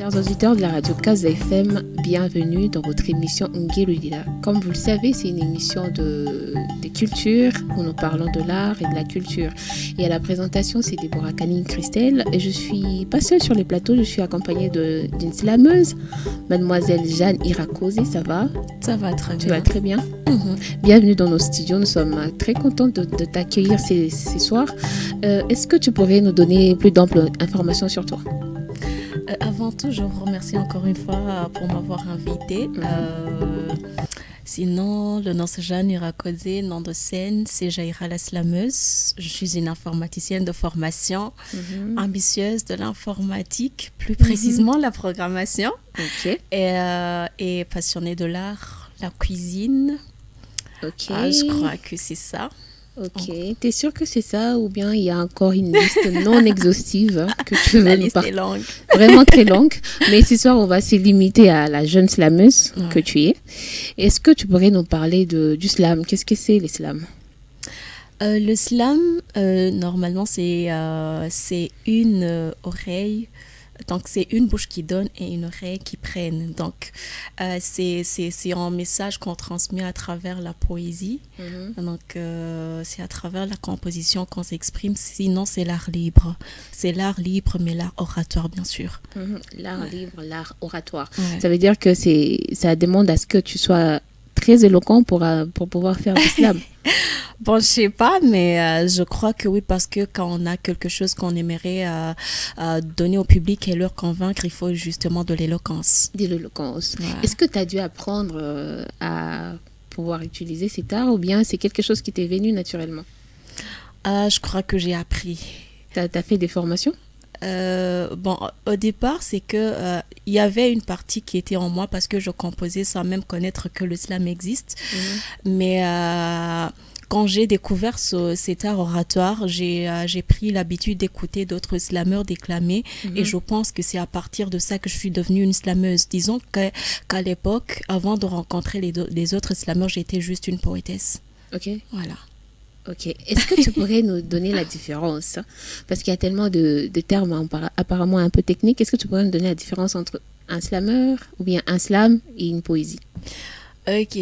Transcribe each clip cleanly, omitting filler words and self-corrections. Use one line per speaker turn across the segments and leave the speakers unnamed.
Chers auditeurs de la radio Kaz FM, bienvenue dans votre émission Ngirudila. Comme vous le savez, c'est une émission de culture où nous parlons de l'art et de la culture. Et à la présentation, c'est Déborah Canine Christelle. Et je suis pas seule sur les plateaux, je suis accompagnée d'une slameuse, mademoiselle Jeanne Irakoze. Ça va?
Ça va très bien.
Tu vas très bien? Bienvenue dans nos studios. Nous sommes très contents de t'accueillir ces soirs. Est-ce que tu pourrais nous donner plus d'amples informations sur toi?
Avant tout, je vous remercie encore une fois pour m'avoir invitée. Sinon, le nom c'est Jeanne Irakoze, nom de scène, c'est Jaïra la slameuse. Je suis une informaticienne de formation, ambitieuse de l'informatique, plus précisément la programmation, et passionnée de l'art, la cuisine. Je crois que c'est ça.
Ok, t'es sûre que c'est ça ou bien il y a encore une liste non exhaustive que tu veux
La
nous
liste
partager?
est longue.
Vraiment très longue. Mais ce soir, on va se limiter à la jeune slameuse que tu es. Est-ce que tu pourrais nous parler du slam? Qu'est-ce que c'est, les slams?
Le slam, normalement, c'est une oreille. Donc, c'est une bouche qui donne et une oreille qui prenne. Donc, c'est un message qu'on transmet à travers la poésie. Donc, c'est à travers la composition qu'on s'exprime. Sinon, c'est l'art libre. C'est l'art libre, mais l'art oratoire, bien sûr.
L'art libre, l'art oratoire. Ça veut dire que ça demande à ce que tu sois très éloquent pour pouvoir faire du slam.
Bon, je sais pas, mais je crois que oui, parce que quand on a quelque chose qu'on aimerait donner au public et leur convaincre, il faut justement de l'éloquence.
De l'éloquence. Ouais. Est-ce que tu as dû apprendre à pouvoir utiliser cet art ou bien c'est quelque chose qui t'est venu naturellement?
Je crois que j'ai appris.
Tu as fait des formations?
Bon, au départ, c'est que il y avait une partie qui était en moi parce que je composais sans même connaître que le slam existe. Mais quand j'ai découvert cet art oratoire, j'ai pris l'habitude d'écouter d'autres slameurs déclamer et je pense que c'est à partir de ça que je suis devenue une slameuse. Disons qu'à l'époque, avant de rencontrer les autres slameurs, j'étais juste une poétesse.
Ok.
Voilà.
Ok. Est-ce que tu pourrais nous donner la différence? Parce qu'il y a tellement de termes apparemment un peu techniques. Est-ce que tu pourrais nous donner la différence entre un slameur ou bien un slam et une poésie?
Ok.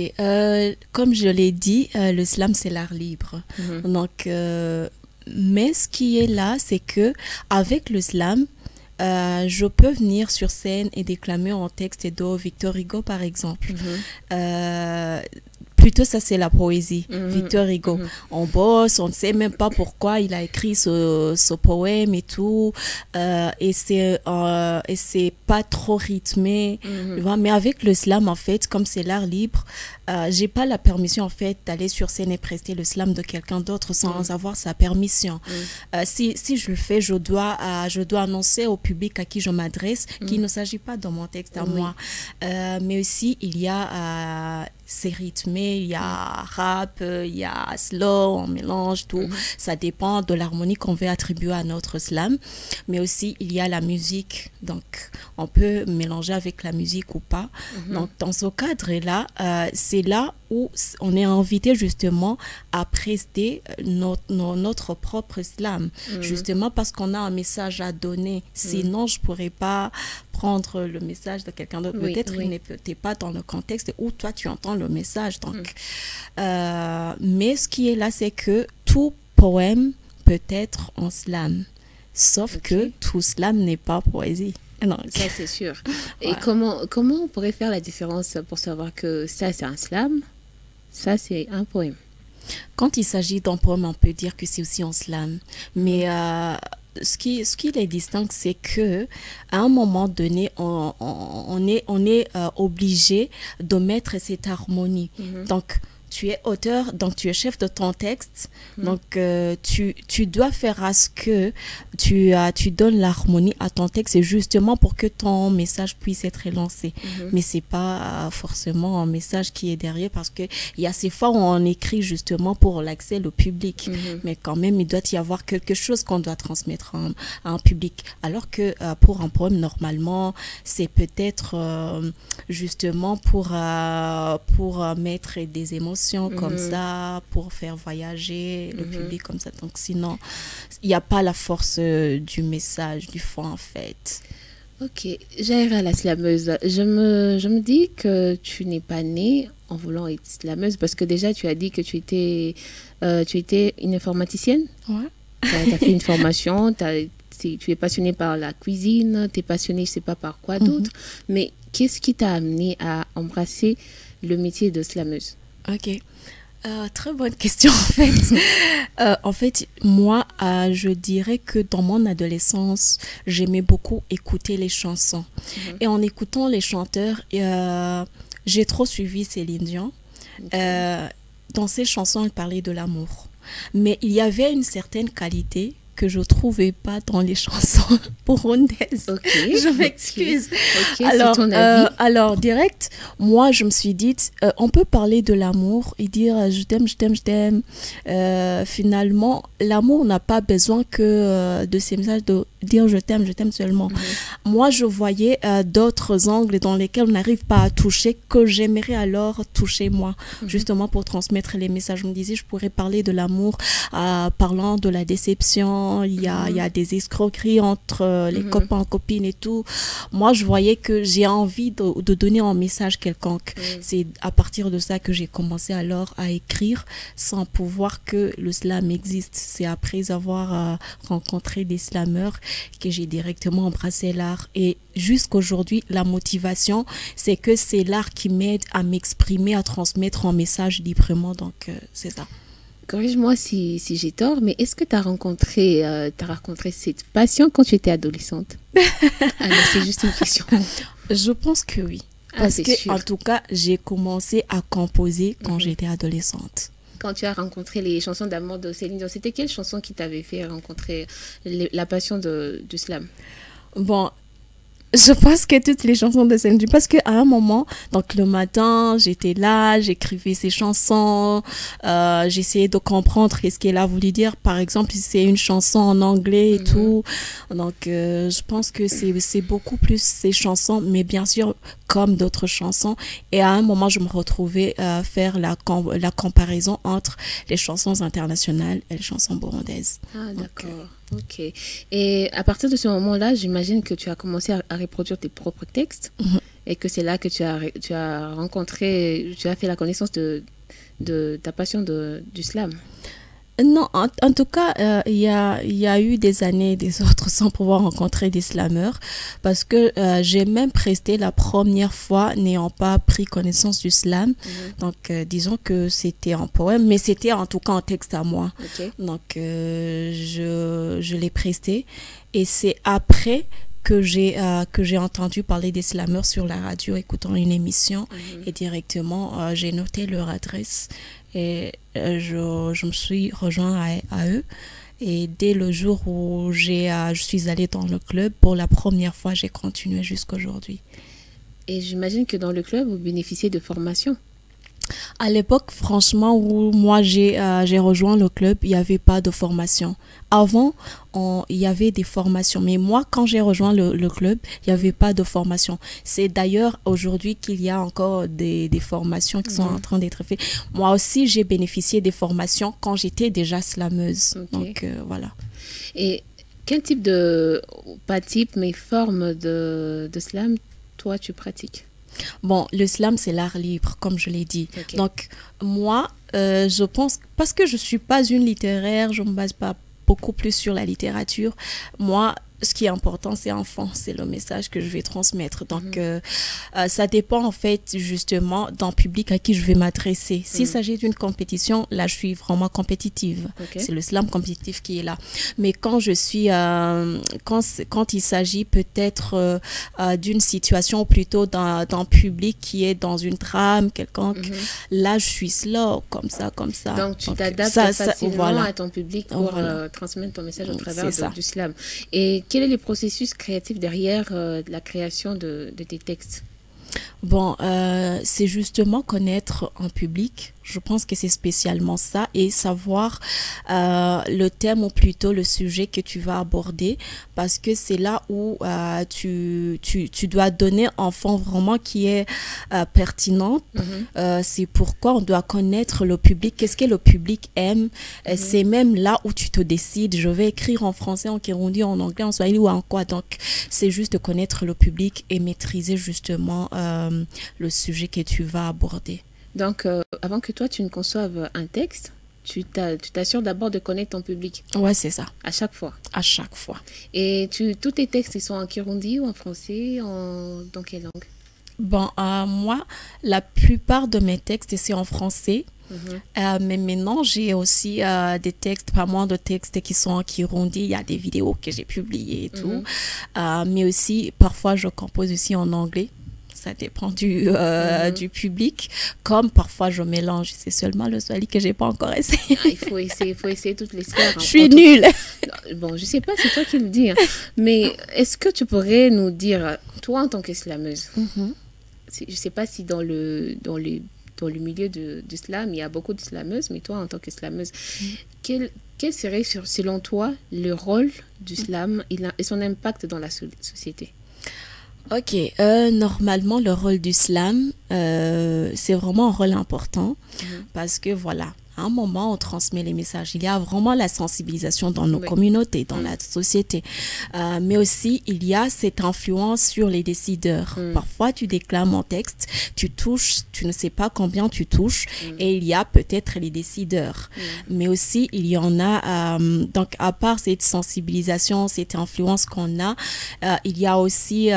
Comme je l'ai dit, le slam, c'est l'art libre. Donc, mais ce qui est là, c'est que avec le slam, je peux venir sur scène et déclamer en texte de Victor Hugo, par exemple. Plutôt, ça, c'est la poésie. Victor Hugo. On bosse, on ne sait même pas pourquoi il a écrit ce poème et tout. Et c'est pas trop rythmé. Tu vois? Mais avec le slam, en fait, comme c'est l'art libre, j'ai pas la permission, en fait, d'aller sur scène et prester le slam de quelqu'un d'autre sans avoir sa permission. Si je le fais, je dois annoncer au public à qui je m'adresse qu'il ne s'agit pas de mon texte à moi. Mais aussi, il y a... c'est rythmé, il y a rap, il y a slow, on mélange tout. Ça dépend de l'harmonie qu'on veut attribuer à notre slam. Mais aussi, il y a la musique. Donc, on peut mélanger avec la musique ou pas. Donc, dans ce cadre-là, c'est là où on est invité justement à prester notre propre slam. Justement parce qu'on a un message à donner. Sinon, je ne pourrais pas prendre le message de quelqu'un d'autre. Peut-être il n'était pas dans le contexte où toi tu entends le message. Donc, mais ce qui est là, c'est que tout poème peut être en slam. Sauf que tout slam n'est pas poésie. Donc,
ça, c'est sûr. Et comment on pourrait faire la différence pour savoir que ça, c'est un slam, ça, c'est un poème?
Quand il s'agit d'un poème, on peut dire que c'est aussi un slam. Mais ce qui les distingue, c'est que à un moment donné, on est obligé de mettre cette harmonie. Donc, tu es auteur, donc tu es chef de ton texte, donc tu dois faire à ce que tu donnes l'harmonie à ton texte, c'est justement pour que ton message puisse être élancé. Mais c'est pas forcément un message qui est derrière, parce que il y a ces fois où on écrit justement pour l'accès au public, mais quand même il doit y avoir quelque chose qu'on doit transmettre à un public, alors que pour un poème normalement c'est peut-être justement pour mettre des émotions comme ça, pour faire voyager le public comme ça. Donc sinon, il n'y a pas la force du message, du fond en fait.
Ok, Jaira la slameuse, je me dis que tu n'es pas née en voulant être slameuse parce que déjà tu as dit que tu étais une informaticienne.
Ouais.
Tu as fait une formation, tu es passionnée par la cuisine, tu es passionnée je sais pas par quoi d'autre, mais qu'est-ce qui t'a amené à embrasser le métier de slameuse?
Ok. Très bonne question en fait. En fait, moi, je dirais que dans mon adolescence, j'aimais beaucoup écouter les chansons. Et en écoutant les chanteurs, j'ai trop suivi Céline Dion. Dans ses chansons, elle parlait de l'amour. Mais il y avait une certaine qualité que je ne trouvais pas dans les chansons burundaises.
Okay,
je m'excuse.
Okay, alors, c'est ton avis.
Alors, direct, moi, je me suis dit, on peut parler de l'amour et dire je t'aime, je t'aime, je t'aime. Finalement, l'amour n'a pas besoin que de ces messages de dire je t'aime seulement. Moi, je voyais d'autres angles dans lesquels on n'arrive pas à toucher, que j'aimerais alors toucher moi, justement pour transmettre les messages. Je me disais, je pourrais parler de l'amour parlant de la déception. Il y a des escroqueries entre les copains, copines et tout. Moi, je voyais que j'ai envie de donner un message quelconque. C'est à partir de ça que j'ai commencé alors à écrire sans pouvoir que le slam existe. C'est après avoir rencontré des slameurs que j'ai directement embrassé l'art. Et jusqu'aujourd'hui, la motivation, c'est que c'est l'art qui m'aide à m'exprimer, à transmettre un message librement. Donc, c'est ça.
Corrige-moi si j'ai tort, mais est-ce que tu as rencontré cette passion quand tu étais adolescente? Alors, c'est juste une question.
Je pense que oui. Parce que, en tout cas, j'ai commencé à composer quand j'étais adolescente.
Quand tu as rencontré les chansons d'amour de Céline Dion, c'était quelle chanson qui t'avait fait rencontrer la passion du slam?
Bon, je pense que toutes les chansons de Céline Dion, parce qu'à un moment, donc le matin, j'étais là, j'écrivais ces chansons, j'essayais de comprendre ce qu'elle a voulu dire. Par exemple, si c'est une chanson en anglais et tout. Donc, je pense que c'est beaucoup plus ces chansons, mais bien sûr, comme d'autres chansons. Et à un moment, je me retrouvais à faire la comparaison entre les chansons internationales et les chansons burundaises.
Ah, d'accord. Ok. Et à partir de ce moment-là, j'imagine que tu as commencé à reproduire tes propres textes et que c'est là que tu as rencontré, tu as fait la connaissance de ta passion du slam.
Non, en tout cas, il y a eu des années et des autres sans pouvoir rencontrer des slameurs parce que j'ai même presté la première fois n'ayant pas pris connaissance du slam. Donc, disons que c'était un poème, mais c'était en tout cas un texte à moi.
Okay.
Donc, je l'ai presté et c'est après que j'ai entendu parler des slameurs sur la radio écoutant une émission et directement j'ai noté leur adresse et je me suis rejoint à eux et dès le jour où je suis allée dans le club pour la première fois, j'ai continué jusqu'à aujourd'hui.
Et j'imagine que dans le club, vous bénéficiez de formation.
À l'époque, franchement, où moi j'ai rejoint le club, il n'y avait pas de formation. Avant, il y avait des formations. Mais moi, quand j'ai rejoint le club, il n'y avait pas de formation. C'est d'ailleurs aujourd'hui qu'il y a encore des formations qui sont en train d'être faites. Moi aussi, j'ai bénéficié des formations quand j'étais déjà slameuse. Okay. Donc, voilà.
Et quel type pas type, mais forme de slam, toi, tu pratiques?
Bon, le slam, c'est l'art libre, comme je l'ai dit. Okay. Donc, moi, je pense, parce que je ne suis pas une littéraire, je ne me base pas beaucoup plus sur la littérature. Moi, ce qui est important, c'est enfant, c'est le message que je vais transmettre. Donc, ça dépend en fait justement d'un public à qui je vais m'adresser. S'il s'agit d'une compétition, là, je suis vraiment compétitive. Okay. C'est le slam compétitif qui est là. Mais quand je suis, quand il s'agit peut-être d'une situation, ou plutôt d'un public qui est dans une trame quelconque, là, je suis slow, comme ça.
Donc, tu t'adaptes facilement à ton public pour transmettre ton message au travers du slam. Et quel est le processus créatif derrière la création de tes textes?
Bon, c'est justement connaître un public, Je pense que c'est spécialement ça, et savoir le thème ou plutôt le sujet que tu vas aborder, parce que c'est là où tu dois donner un fond vraiment qui est pertinent. C'est pourquoi on doit connaître le public, qu'est-ce que le public aime. C'est même là où tu te décides, je vais écrire en français, en kirundi, en anglais, en swahili ou en quoi. Donc c'est juste de connaître le public et maîtriser justement le sujet que tu vas aborder.
Donc, avant que toi, tu ne conçoives un texte, tu t'assures d'abord de connaître ton public.
Ouais, c'est ça.
À chaque fois.
À chaque fois.
Et tous tes textes, ils sont en kirundi ou en français, dans quelle langue?
Bon, moi, la plupart de mes textes, c'est en français. Mais maintenant, j'ai aussi des textes, pas moins de textes qui sont en kirundi. Il y a des vidéos que j'ai publiées et tout. Mais aussi, parfois, je compose aussi en anglais. Ça dépend du public. Comme parfois, je mélange. C'est seulement le swahili que je n'ai pas encore essayé.
Il faut essayer toutes les sphères.
Je suis nulle.
Bon, je ne sais pas, c'est toi qui le dis. Hein. Mais est-ce que tu pourrais nous dire, toi en tant que slameuse, je ne sais pas si dans le milieu du slam, il y a beaucoup de slameuses, mais toi, en tant que slameuse, quel serait, selon toi, le rôle du slam et son impact dans la société?
Ok, normalement, le rôle du slam, c'est vraiment un rôle important parce que voilà, à un moment, on transmet les messages. Il y a vraiment la sensibilisation dans nos communautés, dans la société. Mais aussi, il y a cette influence sur les décideurs. Parfois, tu déclames un texte, tu touches, tu ne sais pas combien tu touches, et il y a peut-être les décideurs. Mais aussi, il y en a, donc à part cette sensibilisation, cette influence qu'on a, il y a aussi,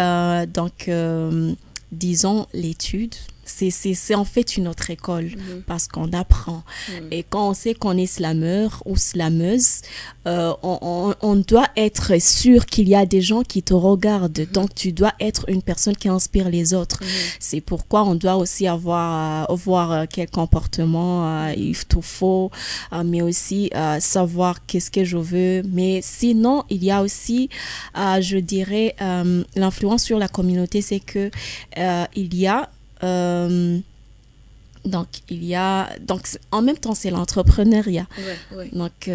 disons, l'étude. C'est en fait une autre école parce qu'on apprend. Et quand on sait qu'on est slameur ou slameuse, on doit être sûr qu'il y a des gens qui te regardent. Donc, tu dois être une personne qui inspire les autres. C'est pourquoi on doit aussi voir quel comportement il te faut, mais aussi savoir qu'est-ce que je veux. Mais sinon, il y a aussi, je dirais, l'influence sur la communauté, c'est que il y a donc en même temps c'est l'entrepreneuriat. Donc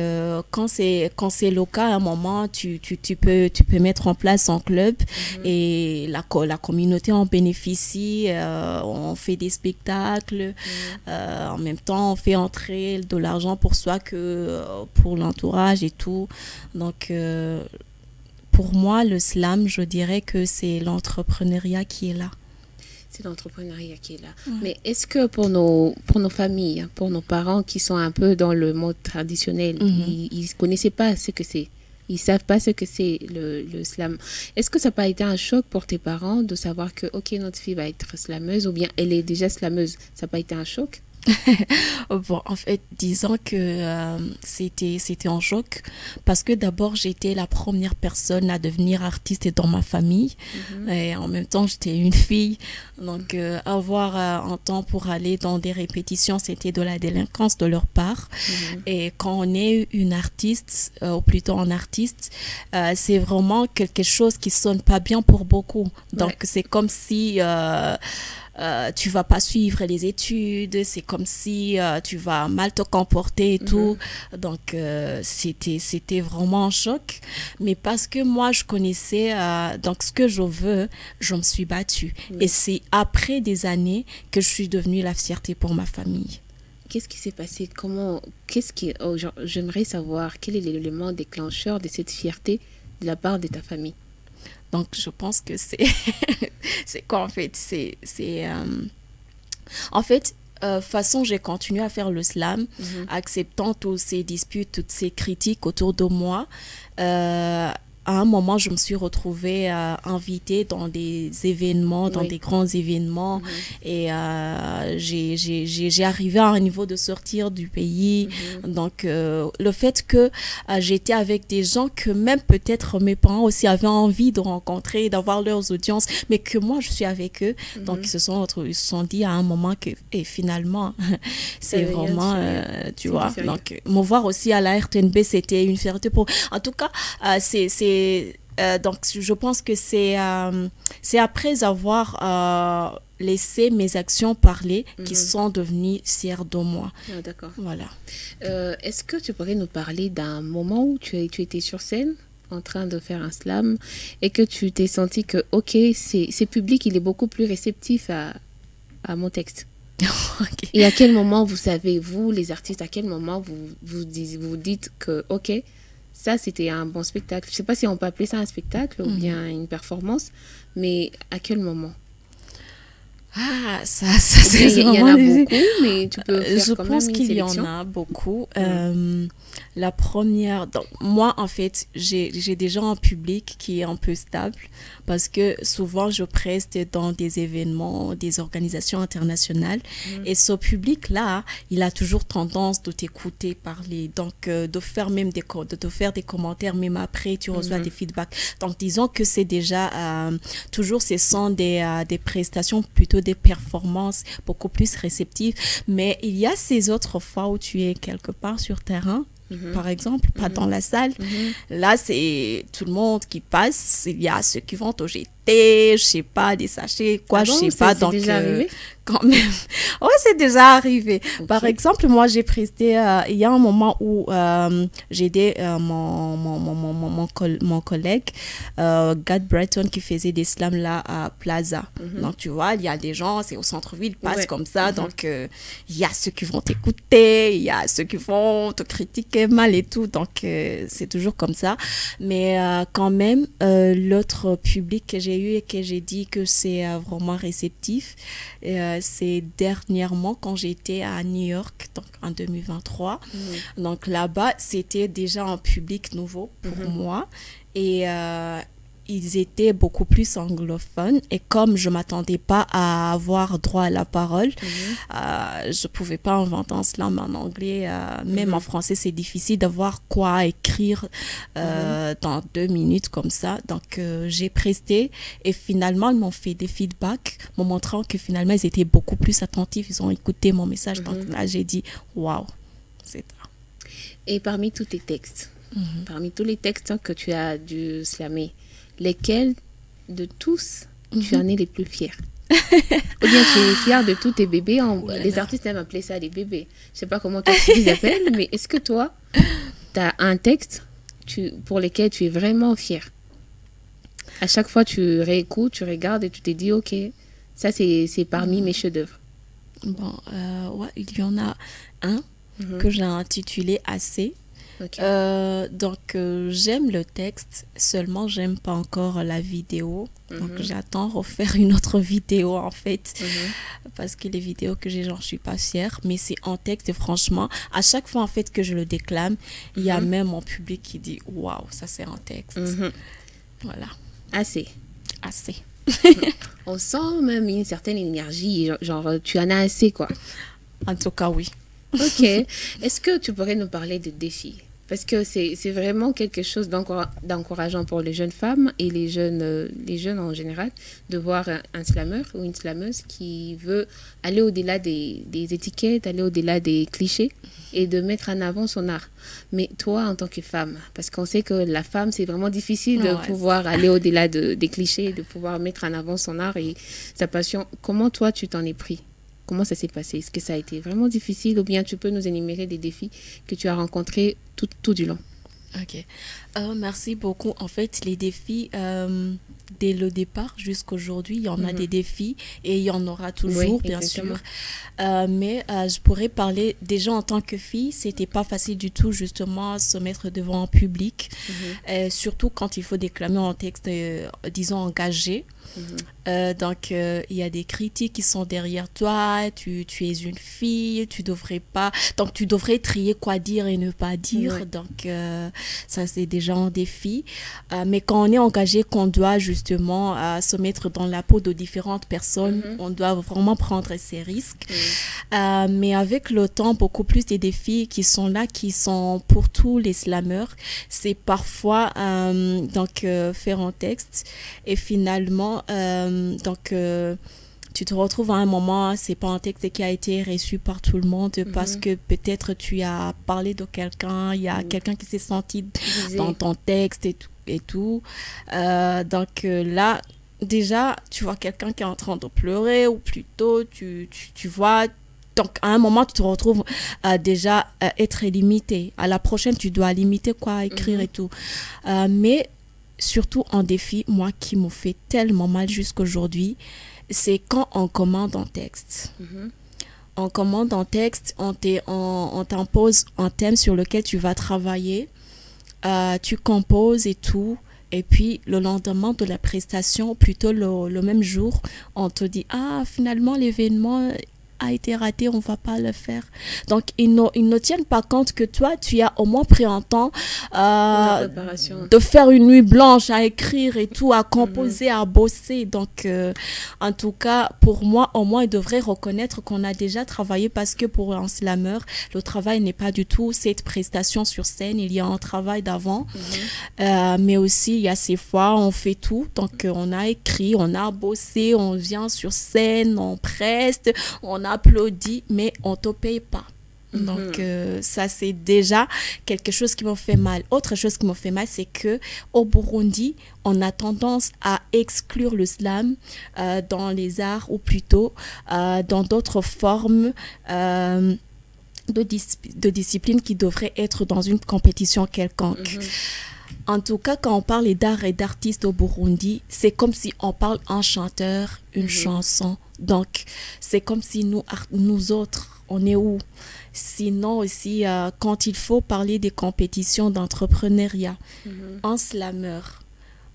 quand c'est le cas, à un moment tu peux mettre en place un club et la communauté en bénéficie. On fait des spectacles, en même temps on fait entrer de l'argent pour soi que pour l'entourage et tout. Donc pour moi le slam, je dirais que c'est l'entrepreneuriat qui est là.
C'est l'entrepreneuriat qui est là. Mais est-ce que pour nos familles, pour nos parents qui sont un peu dans le mode traditionnel, ils ne connaissaient pas ce que c'est, ils ne savent pas ce que c'est le slam. Est-ce que ça n'a pas été un choc pour tes parents de savoir que, ok, notre fille va être slameuse ou bien elle est déjà slameuse? Ça n'a pas été un choc?
Bon, en fait, disons que c'était un choc parce que d'abord, j'étais la première personne à devenir artiste dans ma famille et en même temps, j'étais une fille. Donc, avoir un temps pour aller dans des répétitions, c'était de la délinquance de leur part. Et quand on est une artiste, ou plutôt un artiste, c'est vraiment quelque chose qui sonne pas bien pour beaucoup. Donc, c'est comme si... tu vas pas suivre les études, c'est comme si tu vas mal te comporter et tout. Donc c'était vraiment un choc, mais parce que moi je connaissais donc ce que je veux, je me suis battue et c'est après des années que je suis devenue la fierté pour ma famille.
Qu'est-ce qui s'est passé? J'aimerais savoir quel est l'élément déclencheur de cette fierté de la part de ta famille.
Donc, je pense que c'est quoi en fait? En fait, façon, j'ai continué à faire le slam, acceptant toutes ces disputes, toutes ces critiques autour de moi. À un moment, je me suis retrouvée invitée dans des événements, dans des grands événements. Et j'ai arrivé à un niveau de sortir du pays. Donc, le fait que j'étais avec des gens que même peut-être mes parents aussi avaient envie de rencontrer, d'avoir leurs audiences, mais que moi, je suis avec eux. Donc, ils se sont dit à un moment que et finalement, c'est vraiment, tu vois. Donc, me voir aussi à la RTNB, c'était une fierté pour... En tout cas, Donc, je pense que c'est après avoir laissé mes actions parler qui sont devenues fières de moi.
Ah, d'accord.
Voilà.
Est-ce que tu pourrais nous parler d'un moment où tu étais sur scène en train de faire un slam et que tu t'es senti que, ok, c'est public, il est beaucoup plus réceptif à mon texte? Okay. Et à quel moment, vous savez, vous, les artistes, à quel moment vous dites que, ok, ça, c'était un bon spectacle. Je ne sais pas si on peut appeler ça un spectacle ou bien une performance, mais à quel moment?
Ah, ça c'est
il y en a beaucoup, mais tu peux faire
je
quand même
pense
une
qu'il y
sélection.
en a beaucoup. La première, donc, moi en fait, j'ai des gens en public qui est un peu stable parce que souvent je preste dans des événements, des organisations internationales et ce public-là, il a toujours tendance de t'écouter parler, donc de faire même de te faire des commentaires, même après tu reçois des feedbacks. Donc disons que c'est déjà toujours ce sont des prestations, plutôt des performances beaucoup plus réceptives, mais il y a ces autres fois où tu es quelque part sur terrain. Par exemple, pas dans la salle. Là, c'est tout le monde qui passe. Il y a ceux qui vont te jeter, je sais pas, des sachets, quoi, je sais pas. Donc,
déjà arrivé?
Quand même. Oui, c'est déjà arrivé.
Okay.
Par exemple, moi, j'ai presté, il y a un moment où j'ai aidé mon collègue, Gad Breton, qui faisait des slams là à Plaza. Donc, tu vois, il y a des gens, c'est au centre-ville, ils passent comme ça. Donc, il y a ceux qui vont t'écouter, il y a ceux qui vont te critiquer mal et tout. Donc, c'est toujours comme ça. Mais quand même, l'autre public que j'ai eu et que j'ai dit que c'est vraiment réceptif, c'est dernièrement quand j'étais à New York, donc en 2023. Donc là-bas, c'était déjà un public nouveau pour moi. Et ils étaient beaucoup plus anglophones. Et comme je ne m'attendais pas à avoir droit à la parole, je ne pouvais pas inventer un slam en anglais. Même en français, c'est difficile d'avoir quoi écrire dans 2 minutes comme ça. Donc, j'ai presté. Et finalement, ils m'ont fait des feedbacks, me montrant que finalement, ils étaient beaucoup plus attentifs. Ils ont écouté mon message. Donc là, j'ai dit, waouh, c'est ça.
Et parmi tous tes textes, parmi tous les textes que tu as dû slammer, lesquels de tous tu en es les plus fiers? Ou bien tu es fier de tous tes bébés? Les artistes aiment appeler ça des bébés. Je sais pas comment toi tu les appelles, mais est-ce que toi, tu as un texte pour lequel tu es vraiment fier? À chaque fois, tu réécoutes, tu regardes et tu te dis, ok, ça c'est parmi mes chefs-d'œuvre.
Bon, ouais, il y en a un que j'ai intitulé Assez. Okay. Donc j'aime le texte, seulement j'aime pas encore la vidéo. Donc j'attends refaire une autre vidéo en fait, parce que les vidéos que j'ai, j'en suis pas fière, mais c'est en texte et franchement à chaque fois en fait que je le déclame, il y a même mon public qui dit waouh, ça c'est en texte. Voilà.
Assez. On sent même une certaine énergie, genre tu en as assez quoi.
En tout cas oui.
Ok. Est-ce que tu pourrais nous parler de défis? Parce que c'est vraiment quelque chose d'encourageant pour les jeunes femmes et les jeunes en général, de voir un slameur ou une slameuse qui veut aller au-delà des étiquettes, aller au-delà des clichés et de mettre en avant son art. Mais toi, en tant que femme, parce qu'on sait que la femme, c'est vraiment difficile de pouvoir aller au-delà des clichés, de pouvoir mettre en avant son art et sa passion. Comment toi, tu t'en es pris? Comment ça s'est passé? Est-ce que ça a été vraiment difficile ou bien tu peux nous énumérer des défis que tu as rencontrés tout du long?
Ok. Merci beaucoup. En fait, les défis, dès le départ jusqu'aujourd'hui, il y en a des défis et il y en aura toujours, bien sûr. Mais je pourrais parler déjà en tant que fille, c'était pas facile du tout justement se mettre devant un public, surtout quand il faut déclamer un texte, disons, engagé. Donc il y a des critiques qui sont derrière toi, tu es une fille, tu devrais trier quoi dire et ne pas dire. Donc ça c'est déjà un défi, mais quand on est engagé, qu'on doit justement se mettre dans la peau de différentes personnes, on doit vraiment prendre ces risques. Mais avec le temps, beaucoup plus des défis qui sont là, qui sont pour tous les slameurs, c'est parfois faire un texte et finalement tu te retrouves à un moment, c'est pas un texte qui a été reçu par tout le monde parce que peut-être tu as parlé de quelqu'un, il y a quelqu'un qui s'est senti dans ton texte et tout. et tout. Donc là, déjà, tu vois quelqu'un qui est en train de pleurer, ou plutôt, tu vois. Donc, à un moment, tu te retrouves déjà être limité. À la prochaine, tu dois limiter quoi écrire et tout. Mais surtout en défi, moi qui me fait tellement mal jusqu'aujourd'hui, c'est quand on commande un texte. On commande un texte, on t'impose un thème sur lequel tu vas travailler, tu composes et tout. Et puis, le lendemain de la prestation, plutôt le même jour, on te dit « Ah, finalement, l'événement a été raté, on ne va pas le faire. » Donc, ils ne tiennent pas compte que toi, tu as au moins pris un temps de faire une nuit blanche à écrire et tout, à composer, à bosser. Donc, en tout cas, pour moi, au moins, ils devraient reconnaître qu'on a déjà travaillé, parce que pour un slammer, le travail n'est pas du tout cette prestation sur scène. Il y a un travail d'avant, mais aussi, il y a ces fois, on fait tout. Donc, on a écrit, on a bossé, on vient sur scène, on preste, on applaudit, mais on ne te paye pas. Donc, ça, c'est déjà quelque chose qui me fait mal. Autre chose qui me fait mal, c'est qu'au Burundi, on a tendance à exclure le slam dans les arts, ou plutôt dans d'autres formes de disciplines qui devraient être dans une compétition quelconque. En tout cas, quand on parle d'art et d'artistes au Burundi, c'est comme si on parle un chanteur, une chanson. Donc, c'est comme si nous autres, on est où? Sinon aussi, quand il faut parler des compétitions d'entrepreneuriat, un slammer,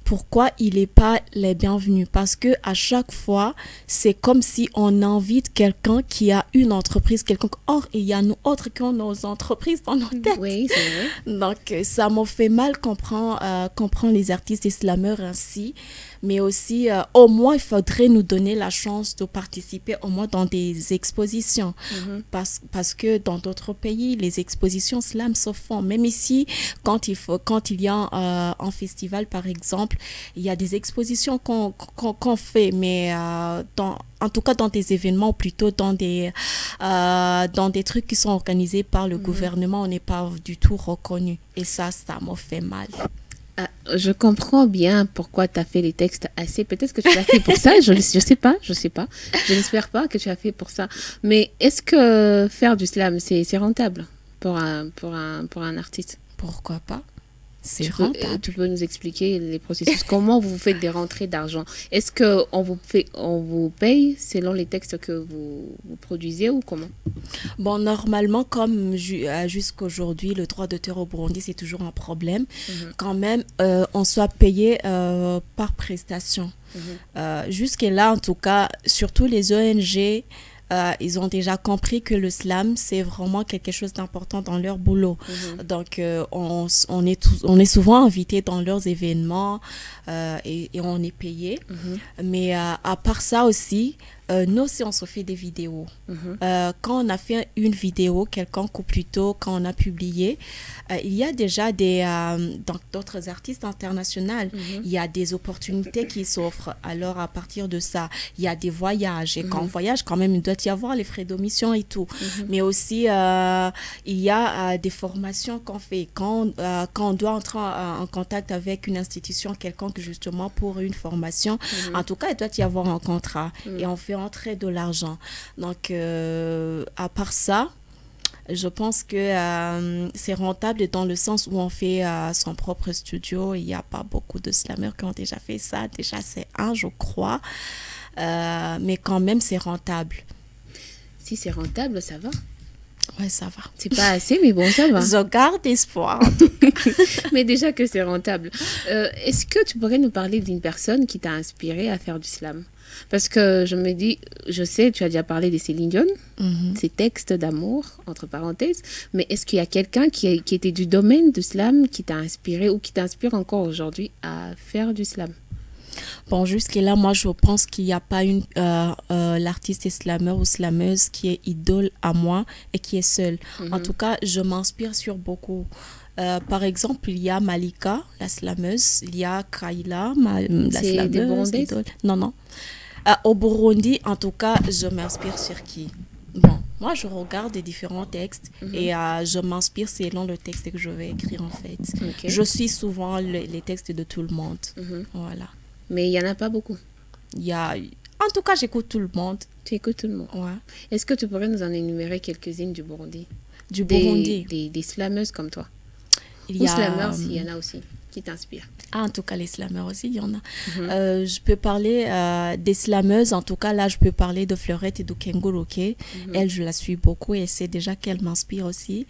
pourquoi il n'est pas les bienvenus? Parce qu'à chaque fois, c'est comme si on invite quelqu'un qui a une entreprise quelconque. Or, il y a nous autres qui ont nos entreprises dans nos têtes.
Oui, c'est vrai.
Donc, ça m'a fait mal comprendre les artistes et slameurs ainsi. Mais aussi, au moins, il faudrait nous donner la chance de participer au moins dans des expositions. Parce que dans d'autres pays, les expositions slam se font. Même ici, quand il y a un festival, par exemple, il y a des expositions qu'on fait, mais en tout cas dans des événements, ou plutôt dans des trucs qui sont organisés par le gouvernement, on n'est pas du tout reconnu. Et ça m'a fait mal.
Je comprends bien pourquoi tu as fait les textes assez. Peut-être que tu l'as fait pour ça. Je sais pas. Je n'espère pas que tu as fait pour ça. Mais est-ce que faire du slam, c'est rentable pour un artiste?
Pourquoi pas? C'est rentable.
Tu peux nous expliquer les processus? Comment vous faites des rentrées d'argent? Est-ce qu'on vous paye selon les textes que vous produisez, ou comment?
Bon, normalement, comme jusqu'aujourd'hui, le droit d'auteur au Burundi, c'est toujours un problème. Quand même, on soit payé par prestation. Jusque-là, en tout cas, surtout les ONG, ils ont déjà compris que le slam, c'est vraiment quelque chose d'important dans leur boulot. Donc, on est souvent invité dans leurs événements et on est payé. Mais à part ça aussi, nous aussi, on se fait des vidéos. Quand on a fait une vidéo quelconque, ou plutôt quand on a publié, il y a déjà d'autres artistes internationaux. Il y a des opportunités qui s'offrent. Alors, à partir de ça, il y a des voyages. Et quand on voyage, quand même, il doit y avoir les frais d'omission et tout. Mais aussi, il y a des formations qu'on fait. Quand on doit entrer en contact avec une institution quelconque, justement, pour une formation, en tout cas, il doit y avoir un contrat. Et on fait entrer de l'argent. Donc, à part ça, je pense que c'est rentable dans le sens où on fait son propre studio. Il n'y a pas beaucoup de slammers qui ont déjà fait ça. Déjà, c'est je crois. Mais quand même, c'est rentable.
Si c'est rentable, ça va.
Ouais, ça va.
C'est pas assez, mais bon, ça va.
Je garde espoir.
Mais déjà que c'est rentable. Est-ce que tu pourrais nous parler d'une personne qui t'a inspiré à faire du slam? Parce que je me dis, je sais, tu as déjà parlé de Céline Dion, ses textes d'amour, entre parenthèses, mais est-ce qu'il y a quelqu'un qui était du domaine du slam qui t'a inspiré, ou qui t'inspire encore aujourd'hui à faire du slam?
Bon, jusque-là, moi, je pense qu'il n'y a pas l'artiste slammer ou slameuse qui est idole à moi et qui est seule. En tout cas, je m'inspire sur beaucoup. Par exemple, il y a Malika, la slameuse. Il y a Kaila, la slameuse.
Des Burundais?
Non. Au Burundi, en tout cas, je m'inspire sur qui? Bon, Moi, je regarde des différents textes et je m'inspire selon le texte que je vais écrire, en fait. Okay. Je suis souvent les textes de tout le monde. Voilà.
Mais il n'y en a pas beaucoup.
En tout cas, j'écoute tout le monde.
Tu écoutes tout le monde.
Ouais.
Est-ce que tu pourrais nous en énumérer quelques-unes du Burundi?
Burundi.
Des slameuses comme toi. Ou slameurs, s'il y en a aussi, qui t'inspirent.
En tout cas, les slameurs aussi, il y en a. Je peux parler des slameuses. En tout cas, là, je peux parler de Fleurette et de Kenguruke. Elle, je la suis beaucoup et c'est déjà qu'elle m'inspire aussi.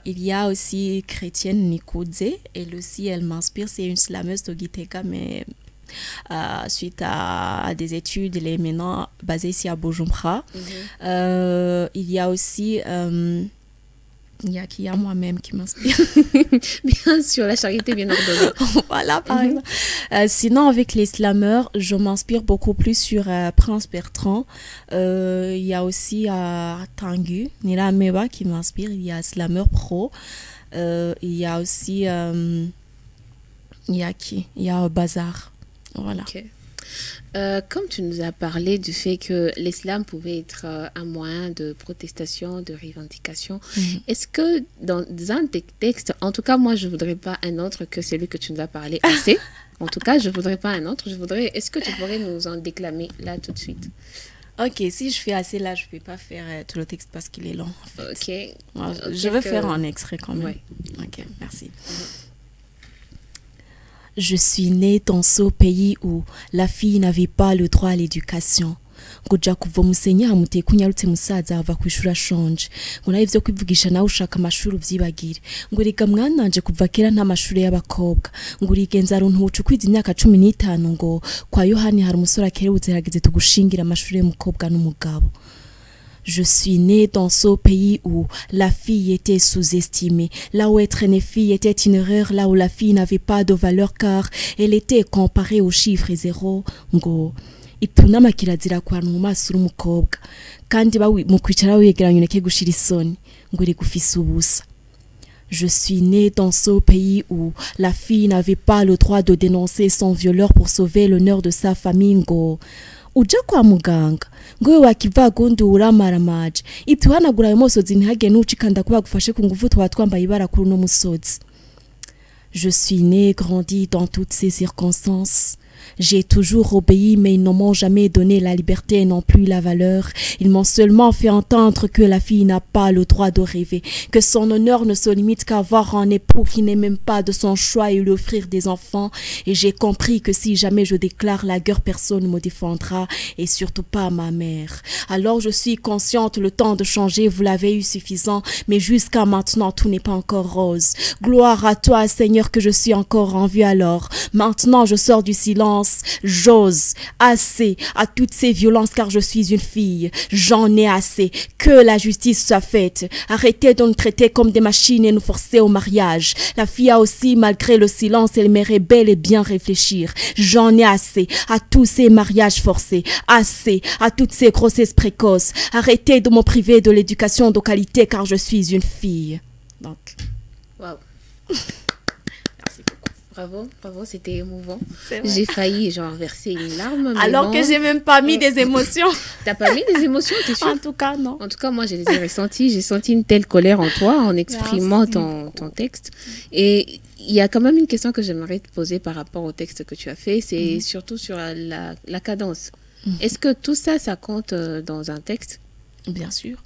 Il y a aussi Chrétienne Nikudze. Elle aussi, elle m'inspire. C'est une slameuse de Gitega, mais suite à des études, elle est maintenant basée ici à Bujumbura. Il y a aussi... il y a moi-même qui m'inspire.
Bien sûr, la charité bien ordonnée.
Voilà, par exemple. Sinon, avec les slameurs, je m'inspire beaucoup plus sur Prince Bertrand. Il y a aussi Tangu, Nila Meba qui m'inspire. Il y a Slameur Pro. Il y a aussi... il y a qui? Il y a Bazar. Voilà.
Okay. Comme tu nous as parlé du fait que l'islam pouvait être un moyen de protestation, de revendication, est-ce que dans un des textes, en tout cas moi je ne voudrais pas un autre que celui que tu nous as parlé assez, en tout cas je ne voudrais pas un autre, est-ce que tu pourrais nous en déclamer là tout de suite?
Ok, si je fais assez là, je ne vais pas faire tout le texte parce qu'il est long en fait.
Ok.
Je vais faire un extrait quand même.
Ouais.
Ok, merci. Je suis née dans ce pays où la fille n'avait pas le droit à l'éducation. Kuja kuva musenya hamute kunyarutse musaza ava kwishura shonje ngo nayo ivyo kwivugisha nawe ushaka amashuri uvyibagire ngo rega mwananje kuva kera nta mashuri y'abakobwa ngo urigenza runtu ucukwiza imyaka 15 ngo kwa Yohani hari umusore akerebutse hageze tugushingira amashuri y'umukobwa n'umugabo. Je suis née dans ce pays où la fille était sous-estimée, là où être une fille était une erreur, là où la fille n'avait pas de valeur car elle était comparée aux chiffres zéro. Ngo itunama kirazira kwa mu maso umukobwa kandi mu kwicara wegeranye neke gushira isoni ngo iri gufisa ubusa. Je suis née dans ce pays où la fille n'avait pas le droit de dénoncer son violeur pour sauver l'honneur de sa famille. Ngo uja kwa muganga ngo wakiva gundi uramaramaje ituhanagura ayo mosozi ntihage n'ucikanda kuba gufashe ku nguvu twatwambaye ibara kuri no musozi. Je suis née, grandie dans toutes ces circonstances. J'ai toujours obéi, mais ils ne m'ont jamais donné la liberté, non plus la valeur. Ils m'ont seulement fait entendre que la fille n'a pas le droit de rêver, que son honneur ne se limite qu'à avoir un époux qui n'est même pas de son choix et lui offrir des enfants. Et j'ai compris que si jamais je déclare la guerre, personne ne me défendra, et surtout pas ma mère. Alors je suis consciente, le temps de changer, vous l'avez eu suffisant, mais jusqu'à maintenant, tout n'est pas encore rose. Gloire à toi, Seigneur, que je suis encore en vie alors. Maintenant, je sors du silence. J'ose assez à toutes ces violences car je suis une fille. J'en ai assez. Que la justice soit faite. Arrêtez de nous traiter comme des machines et nous forcer au mariage. La fille a aussi, malgré le silence, elle mérite bel et bien réfléchir. J'en ai assez à tous ces mariages forcés. Assez à toutes ces grossesses précoces. Arrêtez de me priver de l'éducation de qualité car je suis une fille. Donc.
Waouh. Bravo, bravo, c'était émouvant. J'ai failli verser une larme.
Alors que j'ai même pas mis des émotions.
T'as pas mis des émotions, t'es sûre?
En tout cas, non.
En tout cas, moi, je les ai ressenties. J'ai senti une telle colère en toi en exprimant ton texte. Et il y a quand même une question que j'aimerais te poser par rapport au texte que tu as fait. C'est surtout sur la cadence. Est-ce que tout ça, ça compte dans un texte?
Bien sûr.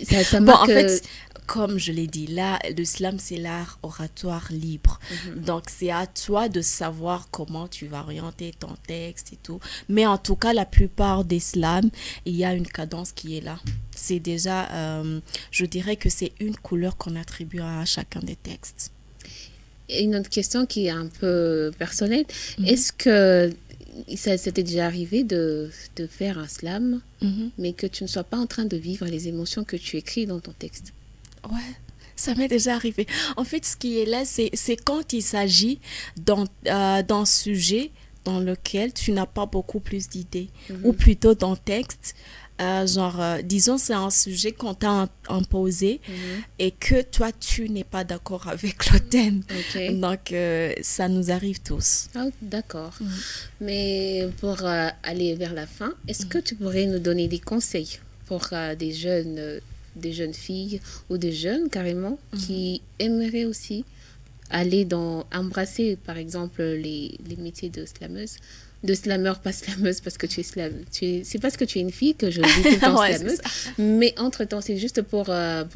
Ça marque...
en fait... Comme je l'ai dit, là, le slam, c'est l'art oratoire libre. Donc, c'est à toi de savoir comment tu vas orienter ton texte et tout. Mais en tout cas, la plupart des slams, il y a une cadence qui est là. C'est déjà, je dirais que c'est une couleur qu'on attribue à chacun des textes.
Et une autre question qui est un peu personnelle. Est-ce que ça s'était déjà arrivé de faire un slam, mais que tu ne sois pas en train de vivre les émotions que tu écris dans ton texte?
Ouais, ça m'est déjà arrivé. En fait, ce qui est là, c'est quand il s'agit d'un sujet dans lequel tu n'as pas beaucoup plus d'idées. Ou plutôt dans texte, disons, c'est un sujet qu'on t'a imposé et que toi, tu n'es pas d'accord avec le thème.
Okay.
Donc, ça nous arrive tous.
Ah, d'accord. Mais pour aller vers la fin, est-ce que tu pourrais nous donner des conseils pour des jeunes filles ou des jeunes carrément qui aimeraient aussi embrasser par exemple les métiers de slameuse, de slammer, pas slameuse parce que tu es slam. C'est parce que tu es une fille que je dis tout le temps slameuse, mais entre-temps, c'est juste pour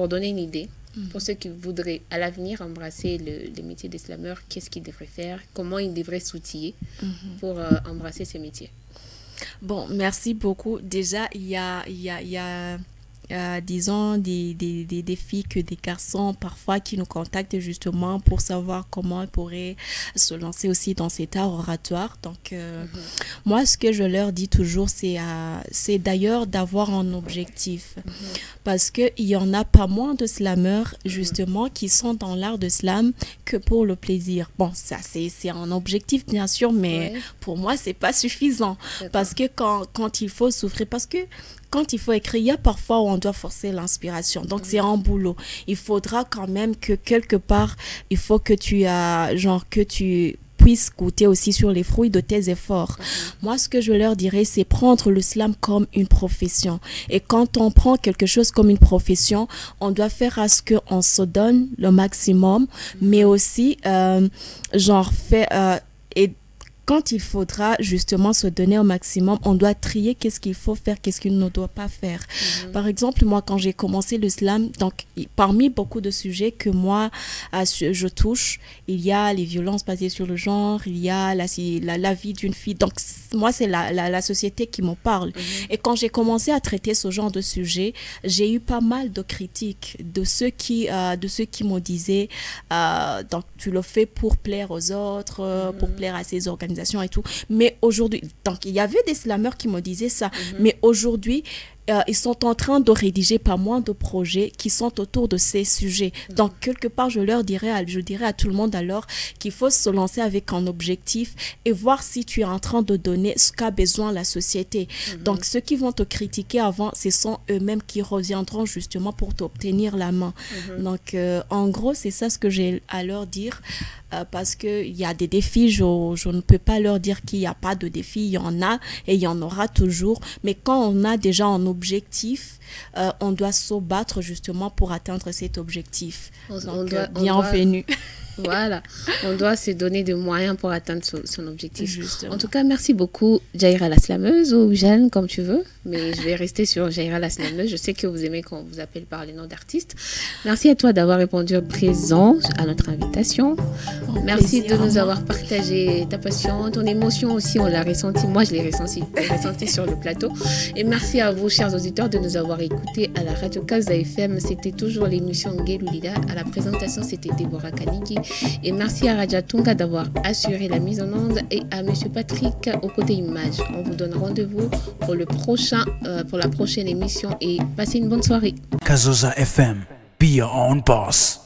donner une idée. Pour ceux qui voudraient à l'avenir embrasser les métiers des slammeurs, qu'est-ce qu'ils devraient faire, comment ils devraient s'outiller pour embrasser ces métiers.
Bon, merci beaucoup. Déjà, il y a disons, des filles que des garçons parfois qui nous contactent justement pour savoir comment elles pourraient se lancer aussi dans cet art oratoire. Donc, moi, ce que je leur dis toujours, c'est d'ailleurs d'avoir un objectif. Parce qu'il y en a pas moins de slameurs, justement, qui sont dans l'art de slam que pour le plaisir. Bon, ça, c'est un objectif, bien sûr, mais pour moi, c'est pas suffisant. Parce que quand il faut souffrir, parce que quand il faut écrire, il y a parfois où on doit forcer l'inspiration. Donc, c'est un boulot. Il faudra quand même que quelque part, il faut que tu puisses goûter aussi sur les fruits de tes efforts. Moi, ce que je leur dirais, c'est prendre le slam comme une profession. Et quand on prend quelque chose comme une profession, on doit faire à ce qu'on se donne le maximum, mais aussi, et quand il faudra justement se donner au maximum, on doit trier qu'est-ce qu'il faut faire, qu'est-ce qu'il ne doit pas faire. Par exemple, moi, quand j'ai commencé le slam, donc parmi beaucoup de sujets que moi, je touche, il y a les violences basées sur le genre, il y a la vie d'une fille. Donc, moi, c'est la société qui m'en parle. Et quand j'ai commencé à traiter ce genre de sujet, j'ai eu pas mal de critiques de ceux qui me disaient donc, tu le fais pour plaire aux autres, pour plaire à ces organisations et tout. Mais aujourd'hui, donc il y avait des slammeurs qui me disaient ça, mais aujourd'hui, ils sont en train de rédiger pas moins de projets qui sont autour de ces sujets. Donc, quelque part, je dirais à tout le monde alors qu'il faut se lancer avec un objectif et voir si tu es en train de donner ce qu'a besoin la société. Donc, ceux qui vont te critiquer avant, ce sont eux-mêmes qui reviendront justement pour t'obtenir la main. Donc, en gros, c'est ça ce que j'ai à leur dire. Parce qu'il y a des défis, je ne peux pas leur dire qu'il n'y a pas de défis, il y en a et il y en aura toujours. Mais quand on a déjà un objectif, on doit se battre justement pour atteindre cet objectif. Bienvenue.
Voilà, on doit se donner des moyens pour atteindre son objectif.
Justement.
En tout cas, merci beaucoup Jaira la slameuse ou Jeanne, comme tu veux. Mais je vais rester sur Jaira la slameuse. Je sais que vous aimez quand on vous appelle par les noms d'artistes. Merci à toi d'avoir répondu présent à notre invitation. Merci de nous avoir partagé ta passion, ton émotion aussi. On l'a ressenti. Moi, je l'ai ressenti sur le plateau. Et merci à vous, chers auditeurs, de nous avoir écoutés à la radio Kaza FM. C'était toujours l'émission Ngelulila. À la présentation, c'était Déborah Kanigi. Et merci à Raja Tunga d'avoir assuré la mise en onde et à Monsieur Patrick au côté image. On vous donne rendez-vous pour la prochaine émission et passez une bonne soirée.
Kazoza FM, be your own boss.